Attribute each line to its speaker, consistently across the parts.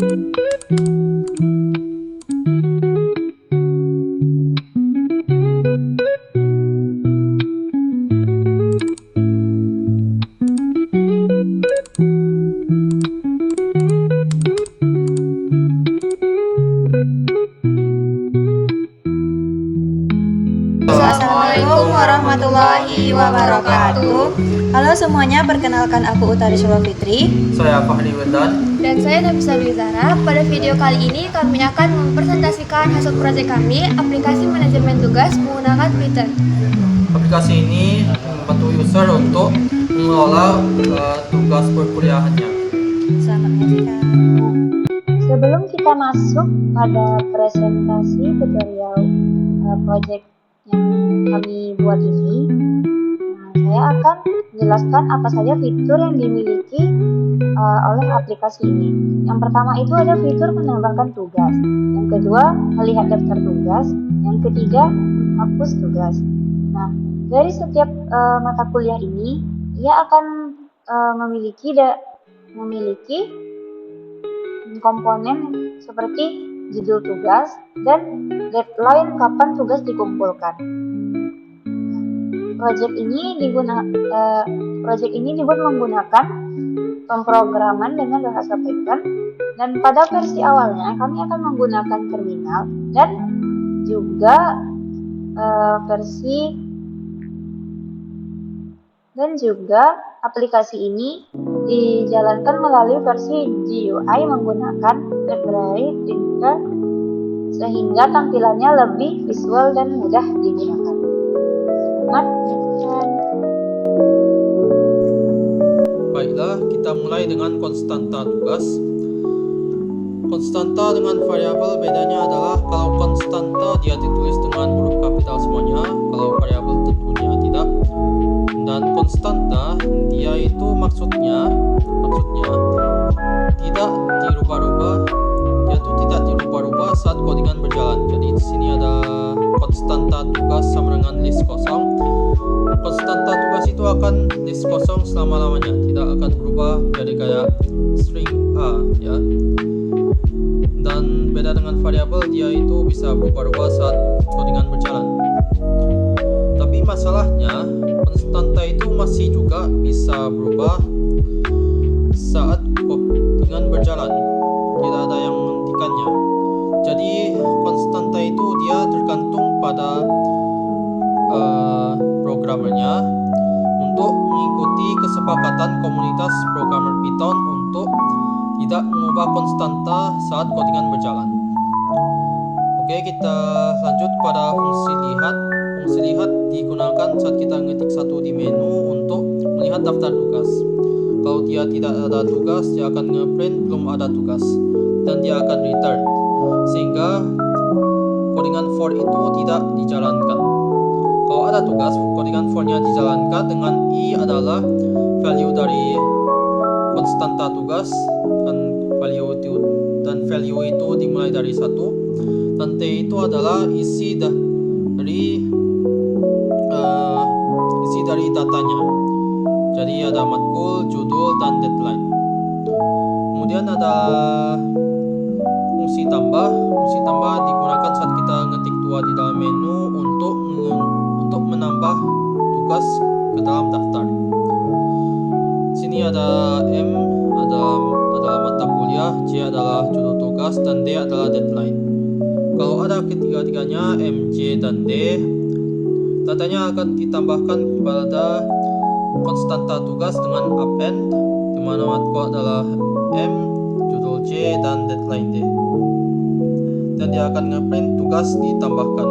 Speaker 1: Assalamualaikum warahmatullahi wabarakatuh. Halo semuanya, perkenalkan aku Utari Sulwa Fitri.
Speaker 2: Saya Fahri Wendan.
Speaker 3: Dan saya Nafisa Dwi-Zara. Pada video kali ini kami akan mempresentasikan hasil proyek kami, aplikasi manajemen tugas menggunakan Python.
Speaker 2: Aplikasi ini membantu user untuk mengelola tugas perkuliahannya.
Speaker 1: Selamat menyaksikan.
Speaker 4: Sebelum kita masuk pada presentasi tutorial proyek yang kami buat ini, saya akan menjelaskan apa saja fitur yang dimiliki oleh aplikasi ini. Yang pertama itu ada fitur menambahkan tugas, yang kedua melihat daftar tugas, yang ketiga menghapus tugas. Nah, dari setiap mata kuliah ini, ia akan memiliki komponen seperti judul tugas dan deadline kapan tugas dikumpulkan. Project ini dibuat menggunakan pemrograman dengan bahasa Python, dan pada versi awalnya kami akan menggunakan terminal dan juga aplikasi ini dijalankan melalui versi GUI menggunakan library Tinker sehingga tampilannya lebih visual dan mudah digunakan. Selamat menyaksikan.
Speaker 2: Baiklah, kita mulai dengan konstanta tugas. Konstanta dengan variabel bedanya adalah kalau konstanta dia ditulis dengan huruf kapital semuanya, kalau variabel tentunya tidak. Dan konstanta dia itu maksudnya tidak dirubah-rubah, dia itu tidak dirubah-rubah saat codingan berjalan. Jadi di sini ada konstanta tugas sama dengan list kosong. Konstanta tugas itu akan list kosong selama-lamanya, tidak akan berubah jadi kayak string A ya. Dan beda dengan variabel, dia itu bisa berubah-ubah saat codingan berjalan. Tapi masalahnya konstanta itu masih juga bisa berubah saat codingan berjalan, tidak ada yang menghentikannya. Jadi konstanta itu dia tergantung pada programmernya untuk mengikuti kesepakatan komunitas programmer Python untuk tidak mengubah konstanta saat codingan berjalan. Oke, kita lanjut pada fungsi lihat. Fungsi lihat digunakan saat kita ngetik satu di menu untuk melihat daftar tugas. Kalau dia tidak ada tugas, dia akan ngeprint belum ada tugas dan dia akan return, sehingga codingan for itu tidak dijalankan. Kalau ada tugas, codingan for-nya dijalankan dengan i adalah value dari konstanta tugas, dan value itu dimulai dari 1, dan t itu adalah isi dari datanya. Jadi ada matkul, judul, dan deadline. Kemudian ada fungsi tambah. Fungsi tambah digunakan saat kita ngetik 2 di dalam menu untuk menambah tugas ke dalam daftar. Sini ada M adalah mata kuliah, J adalah judul tugas, dan D adalah deadline. Kalau ada ketiga-tiganya M, J, dan D, datanya akan ditambahkan kepada konstanta tugas dengan append, di mana matkul adalah M, judul J, dan deadline D. Dan dia akan ngeprint tugas ditambahkan.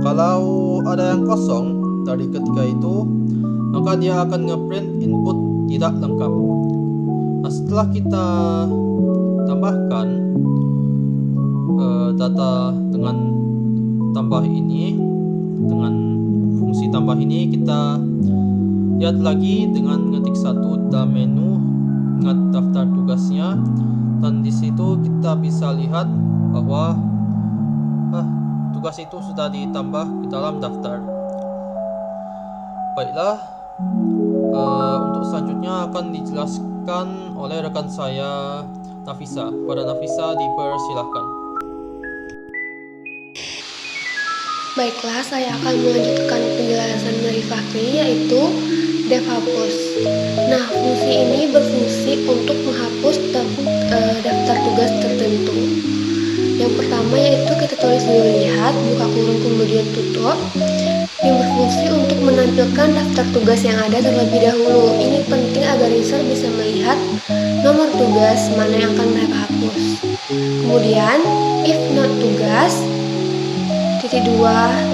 Speaker 2: Kalau ada yang kosong dari ketiga itu, maka dia akan ngeprint input tidak lengkap. Nah, setelah kita tambahkan data dengan tambah ini, dengan fungsi tambah ini, kita lihat lagi dengan ngetik 1 dalam menu, ingat daftar tugasnya, dan di situ kita bisa lihat bahwa tugas itu sudah ditambah ke dalam daftar. Baiklah, untuk selanjutnya akan dijelaskan oleh rekan saya Nafisa. Pada Nafisa dipersilahkan.
Speaker 3: Baiklah, saya akan melanjutkan penjelasan dari Fakri, yaitu devhapus. Nah, fungsi ini berfungsi untuk menghapus daftar tugas tertentu. Yang pertama yaitu kita tulis dulu lihat, buka kurung kemudian tutup, yang berfungsi untuk menampilkan daftar tugas yang ada terlebih dahulu. Ini penting agar user bisa melihat nomor tugas mana yang akan mereka hapus. Kemudian, if not tugas, titik 2,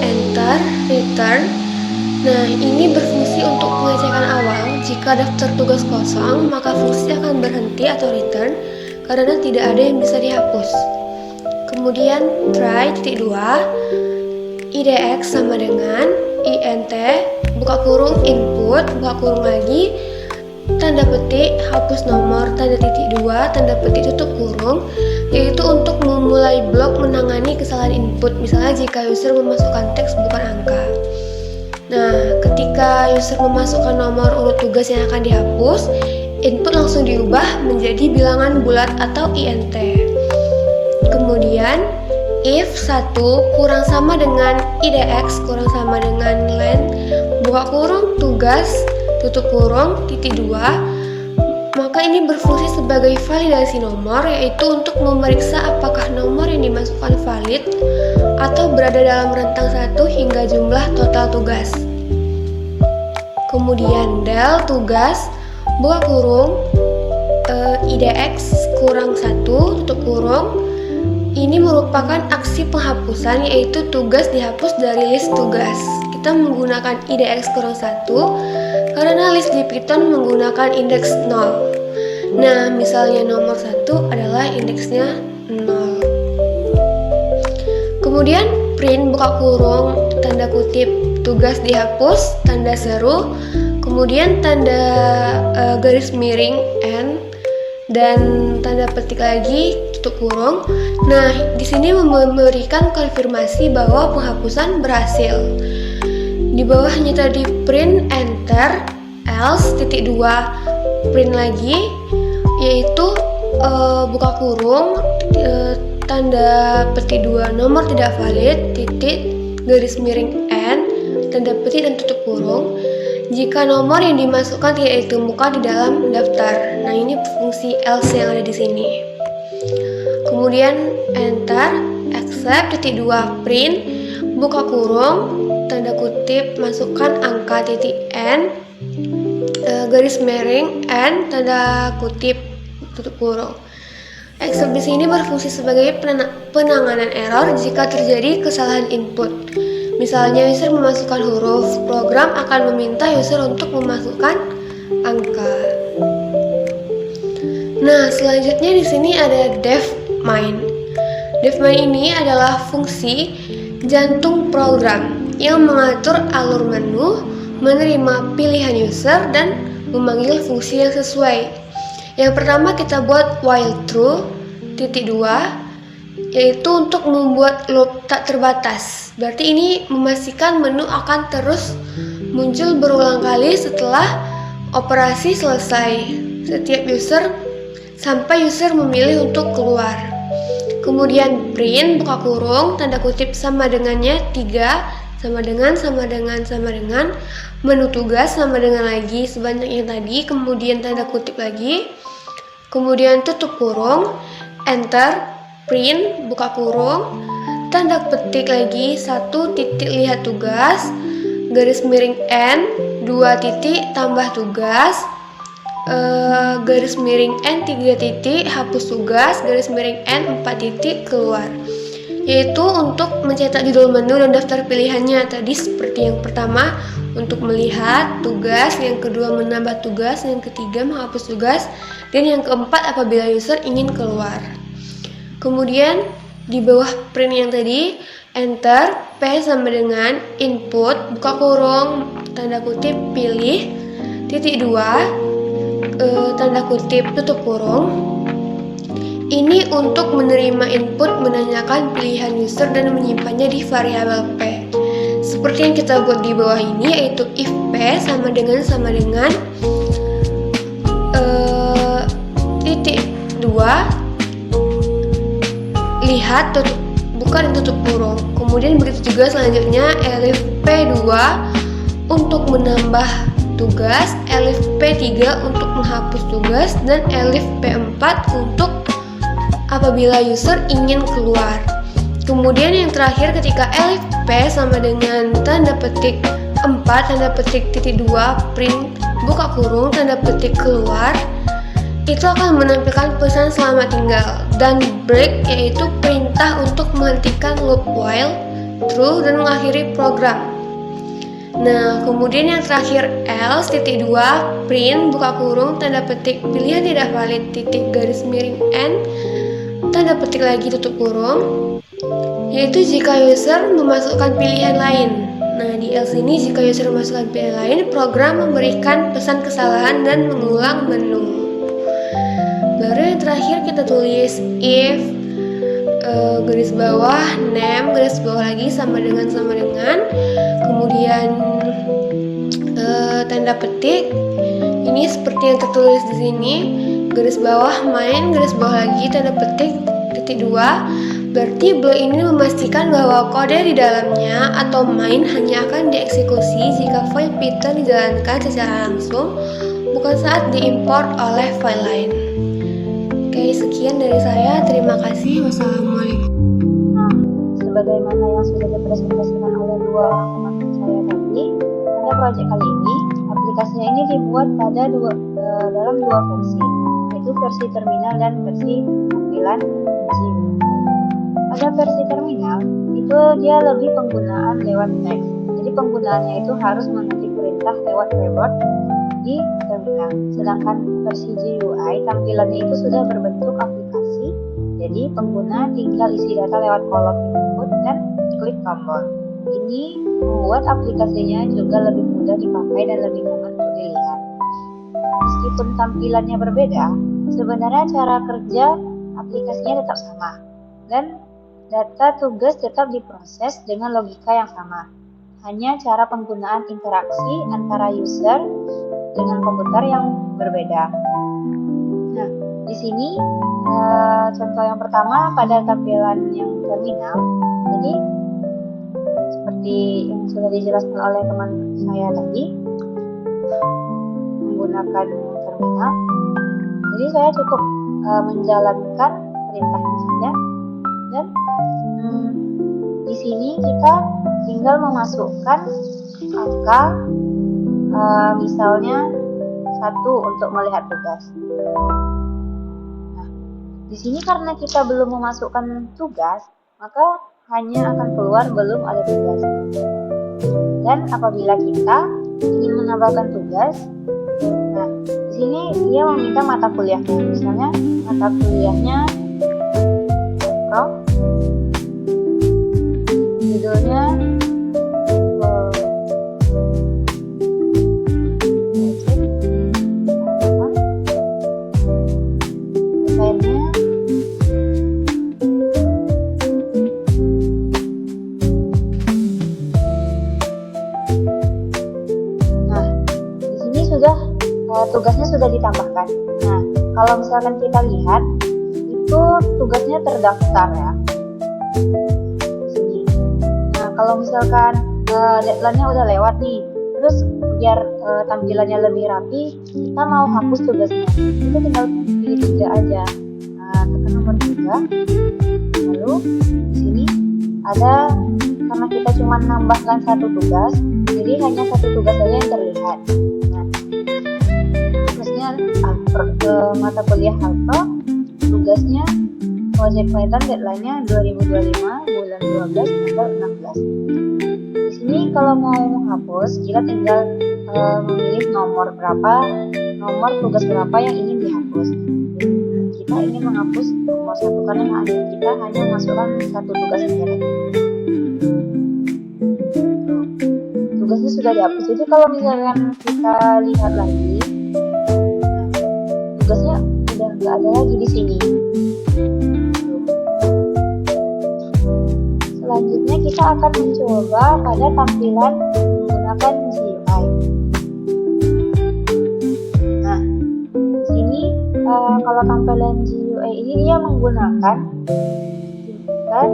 Speaker 3: enter, return. Nah, ini berfungsi untuk pengecekan awal. Jika daftar tugas kosong, maka fungsi akan berhenti atau return karena tidak ada yang bisa dihapus. Kemudian try, titik 2, idx sama dengan int, buka kurung input, buka kurung lagi, tanda petik, hapus nomor, tanda titik 2, tanda petik tutup kurung, yaitu untuk memulai blok menangani kesalahan input, misalnya jika user memasukkan teks bukan angka. Nah, ketika user memasukkan nomor urut tugas yang akan dihapus, input langsung diubah menjadi bilangan bulat atau int. Kemudian, if 1 kurang sama dengan idx kurang sama dengan len, buka kurung tugas, tutup kurung, titik 2, maka ini berfungsi sebagai validasi nomor, yaitu untuk memeriksa apakah nomor yang dimasukkan valid atau berada dalam rentang 1 hingga jumlah total tugas. Kemudian del tugas, buka kurung, idx kurang 1, tutup kurung. Ini merupakan aksi penghapusan, yaitu tugas dihapus dari list tugas. Kita menggunakan idx kurang 1 karena list di Python menggunakan indeks 0. Nah, misalnya nomor 1 adalah indeksnya 0. Kemudian print, buka kurung, tanda kutip, tugas dihapus, tanda seru, kemudian tanda garis miring n, dan tanda petik lagi, tutup kurung. Nah, di sini memberikan konfirmasi bahwa penghapusan berhasil. Di bawahnya tadi print, enter, else, titik 2, print lagi, yaitu buka kurung, tanda petik 2, nomor tidak valid, titik, garis miring n, tanda petik dan tutup kurung. Jika nomor yang dimasukkan tidak ditemukan di dalam daftar. Nah, ini fungsi else yang ada di sini. Kemudian enter, accept, titik 2, print, buka kurung, tanda kutip, masukkan angka, titik n, garis miring n, tanda kutip, tutup kurung. Accept di sini berfungsi sebagai penanganan error jika terjadi kesalahan input. Misalnya user memasukkan huruf, program akan meminta user untuk memasukkan angka. Nah, selanjutnya di sini ada devmin. Devmin ini adalah fungsi jantung program yang mengatur alur menu, menerima pilihan user, dan memanggil fungsi yang sesuai. Yang pertama kita buat while true, titik 2, yaitu untuk membuat loop tak terbatas. Berarti ini memastikan menu akan terus muncul berulang kali setelah operasi selesai setiap user sampai user memilih untuk keluar. Kemudian print, buka kurung, tanda kutip sama dengannya 3, sama dengan, menu tugas sama dengan lagi sebanyak yang tadi, kemudian tanda kutip lagi, kemudian tutup kurung, enter, print, buka kurung, tanda petik lagi 1 titik lihat tugas, garis miring n, 2 titik tambah tugas, garis miring n 3 titik hapus tugas, garis miring n 4 titik keluar. Yaitu untuk mencetak judul menu dan daftar pilihannya. Tadi seperti yang pertama untuk melihat tugas, yang kedua menambah tugas, yang ketiga menghapus tugas, dan yang keempat apabila user ingin keluar. Kemudian di bawah print yang tadi, enter, p sama dengan input, buka kurung, tanda kutip pilih, titik 2, tanda kutip tutup kurung. Ini untuk menerima input, menanyakan pilihan user dan menyimpannya di variabel p. Seperti yang kita buat di bawah ini, yaitu if p sama dengan titik 2 lihat bukan tutup kurung. Kemudian begitu juga selanjutnya elif P2 untuk menambah tugas, elif P3 untuk menghapus tugas, dan elif P4 untuk apabila user ingin keluar. Kemudian yang terakhir ketika elif P sama dengan tanda petik 4 tanda petik titik 2 print buka kurung tanda petik keluar, itu akan menampilkan pesan selamat tinggal, dan break yaitu perintah untuk menghentikan loop while, true, dan mengakhiri program. Nah, kemudian yang terakhir else titik 2 print buka kurung tanda petik pilihan tidak valid titik garis miring n tanda petik lagi tutup kurung, yaitu jika user memasukkan pilihan lain. Nah, di else ini jika user memasukkan pilihan lain, program memberikan pesan kesalahan dan mengulang menu. Baru yang terakhir kita tulis if garis bawah name garis bawah lagi sama dengan kemudian tanda petik ini seperti yang tertulis di sini, garis bawah main garis bawah lagi tanda petik titik 2. Berarti block ini memastikan bahwa kode di dalamnya atau main hanya akan dieksekusi jika file Python dijalankan secara langsung, bukan saat diimport oleh file lain. Oke, sekian dari saya. Terima kasih. Wassalamualaikum.
Speaker 4: Nah, sebagaimana yang sudah dipresentasikan oleh dua teman saya tadi, pada proyek kali ini aplikasinya ini dibuat pada dalam dua versi, yaitu versi terminal dan versi tampilan GUI. Pada versi terminal itu dia lebih penggunaan lewat teks, jadi penggunaannya itu harus mengetik perintah lewat keyboard di terminal. Sedangkan versi GUI tampilannya itu sudah berbentuk aplikasi, jadi pengguna tinggal isi data lewat kolom input dan klik tombol. Ini membuat aplikasinya juga lebih mudah dipakai dan lebih nyaman untuk dilihat. Meskipun tampilannya berbeda, sebenarnya cara kerja aplikasinya tetap sama dan data tugas tetap diproses dengan logika yang sama. Hanya cara penggunaan interaksi antara user dengan komputer yang berbeda. Nah, di sini contoh yang pertama pada tampilan yang terminal. Jadi seperti yang sudah dijelaskan oleh teman saya tadi, menggunakan terminal. Jadi saya cukup menjalankan perintahnya saja, dan di sini kita tinggal memasukkan angka. Misalnya 1 untuk melihat tugas. Nah, di sini karena kita belum memasukkan tugas, maka hanya akan keluar belum ada tugas. Dan apabila kita ingin menambahkan tugas, nah di sini dia meminta mata kuliahnya. Misalnya mata kuliahnya judulnya tugasnya sudah ditambahkan. Nah, kalau misalkan kita lihat, itu tugasnya terdaftar ya. Sini. Nah, kalau misalkan deadline-nya udah lewat nih, terus biar tampilannya lebih rapi, kita mau hapus tugasnya. Kita tinggal pilih 3 aja. Nah, tekan nomor 3. Lalu di sini ada, karena kita cuma nambahkan 1 tugas, jadi hanya 1 tugas saja yang terlihat. Mata kuliah Alpro, tugasnya project Python, deadline-nya 2025 bulan 12 tanggal 16. Di sini kalau mau menghapus, kita tinggal memilih nomor tugas berapa yang ingin dihapus. Kita ingin menghapus nomor 1 karena kita hanya masukkan 1 tugas saja. Tugasnya sudah dihapus. Jadi kalau misalkan kita lihat lagi, tugasnya udah nggak ada lagi di sini. Selanjutnya kita akan mencoba pada tampilan menggunakan GUI. Nah, di sini kalau tampilan GUI ini dia menggunakan diaplikasikan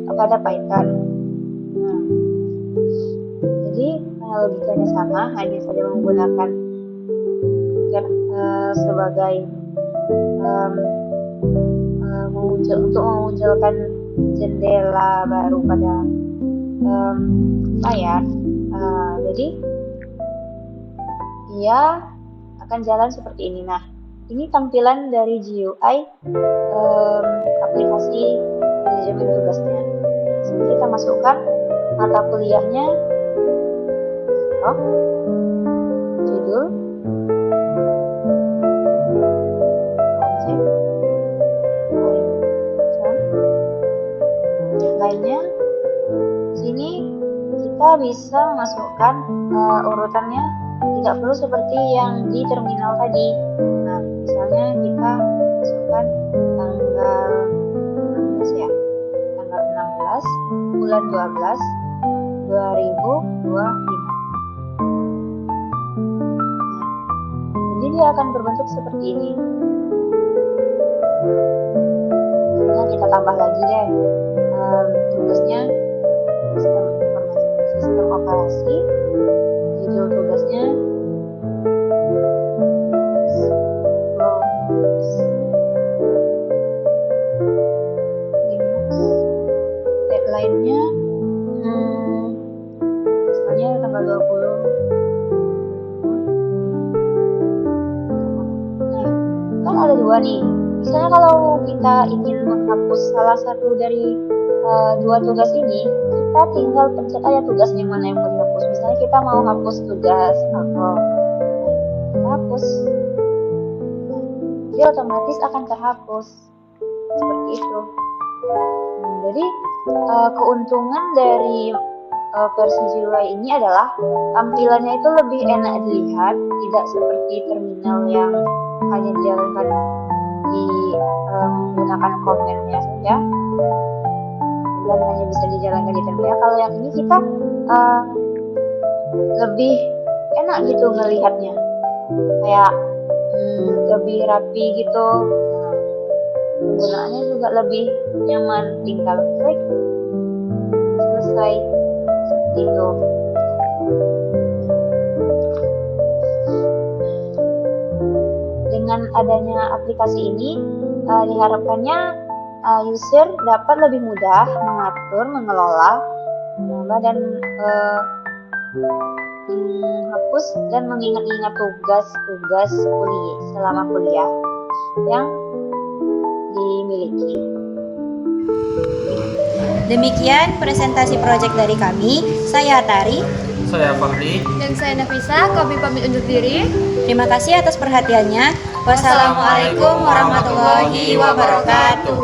Speaker 4: kepada Python. Nah, jadi logikanya sama, hanya saja menggunakan sebagai untuk memunculkan jendela baru pada layar. Jadi dia akan jalan seperti ini. Nah, ini tampilan dari GUI aplikasi manajemen tugasnya. Jadi kita masukkan mata kuliahnya, judul, lainnya. Sini kita bisa masukkan urutannya, tidak perlu seperti yang di terminal tadi. Nah, misalnya kita masukkan tanggal 16 ya, tanggal 16 bulan 12 2025. Jadi dia akan berbentuk seperti ini. Nah, kita tambah lagi deh tugasnya, sistem operasi, judul tugasnya Linux, deadline-nya misalnya tanggal 20. Nah, kan ada dua nih. Misalnya kalau kita ingin menghapus salah satu dari dua tugas ini, kita tinggal pencet aja tugas yang mana yang mau dihapus. Misalnya kita mau hapus tugas alkohol, kita hapus, dia otomatis akan terhapus seperti itu. Jadi keuntungan dari versi GUI ini adalah tampilannya itu lebih enak dilihat, tidak seperti terminal yang hanya dijalankan di menggunakan komennya saja dan hanya bisa dijalankan di terminal. Kalau yang ini kita lebih enak gitu ngelihatnya, kayak lebih rapi gitu. Nah, penggunaannya juga lebih nyaman, tinggal klik selesai seperti itu. Dengan adanya aplikasi ini diharapkannya user dapat lebih mudah mengatur, mengelola, menambah dan menghapus dan mengingat-ingat tugas-tugas selama kuliah yang dimiliki.
Speaker 1: Demikian presentasi proyek dari kami. Saya Tari.
Speaker 2: Saya Fahri.
Speaker 3: Dan saya Nafisa, kami pamit undur diri.
Speaker 1: Terima kasih atas perhatiannya. Wassalamualaikum warahmatullahi wabarakatuh.